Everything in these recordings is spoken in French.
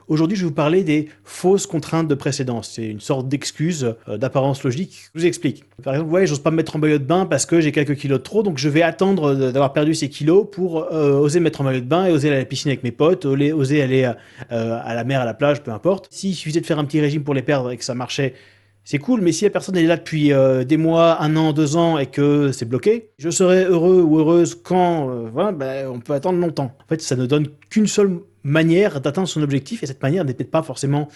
Aujourd'hui, je vais vous parler des fausses contraintes de précédence. C'est une sorte d'excuse d'apparence logique. Je vous explique. Par exemple, ouais, j'ose pas me mettre en maillot de bain parce que j'ai quelques kilos de trop, donc je vais attendre d'avoir perdu ces kilos pour oser me mettre en maillot de bain et oser aller à la piscine avec mes potes, oser aller à la mer, à la plage, peu importe. S'il suffisait de faire un petit régime pour les perdre et que ça marchait, c'est cool, mais si la personne est là depuis des mois, un an, 2 ans et que c'est bloqué, je serais heureux ou heureuse quand voilà, ben, on peut attendre longtemps. En fait, ça ne donne qu'une seule manière d'atteindre son objectif et cette manière n'est peut-être pas forcément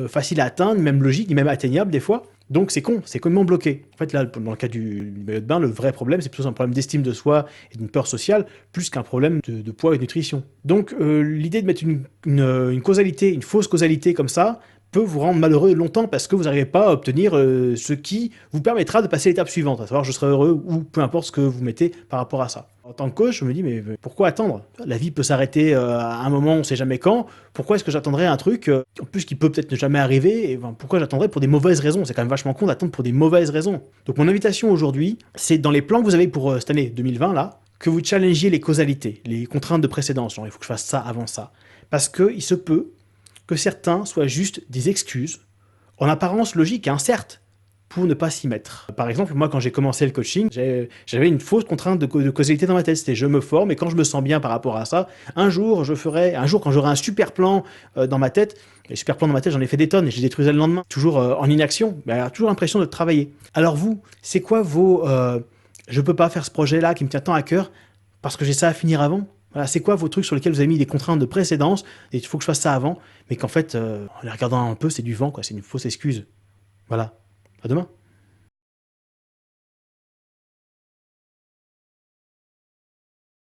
facile à atteindre, ni même logique, ni même atteignable des fois. Donc c'est con, c'est complètement bloqué. En fait, là, dans le cas du maillot de bain, le vrai problème, c'est plutôt un problème d'estime de soi et d'une peur sociale, plus qu'un problème de poids et de nutrition. Donc l'idée de mettre une causalité, une fausse causalité comme ça, peut vous rendre malheureux longtemps parce que vous n'arrivez pas à obtenir ce qui vous permettra de passer à l'étape suivante, à savoir je serai heureux ou peu importe ce que vous mettez par rapport à ça. En tant que coach, je me dis mais pourquoi attendre? La vie peut s'arrêter à un moment, on ne sait jamais quand. Pourquoi est-ce que j'attendrais un truc en plus qui peut peut-être ne jamais arriver et, pourquoi j'attendrais pour des mauvaises raisons? C'est quand même vachement con d'attendre pour des mauvaises raisons. Donc mon invitation aujourd'hui, c'est dans les plans que vous avez pour cette année 2020 là, que vous challengiez les causalités, les contraintes de précédence. Genre il faut que je fasse ça avant ça. Parce qu'il se peut que certains soient juste des excuses, en apparence logiques, hein, certes, pour ne pas s'y mettre. Par exemple, moi, quand j'ai commencé le coaching, j'avais une fausse contrainte de causalité dans ma tête. C'était je me forme et quand je me sens bien par rapport à ça, un jour, quand j'aurai un super plan dans ma tête, les super plans dans ma tête, j'en ai fait des tonnes et je les détruisais le lendemain, toujours en inaction, mais toujours l'impression de travailler. Alors vous, c'est quoi vos je peux pas faire ce projet-là qui me tient tant à cœur parce que j'ai ça à finir avant? Voilà, c'est quoi vos trucs sur lesquels vous avez mis des contraintes de précédence et il faut que je fasse ça avant, mais qu'en fait, en les regardant un peu, c'est du vent, quoi, c'est une fausse excuse. Voilà. À demain.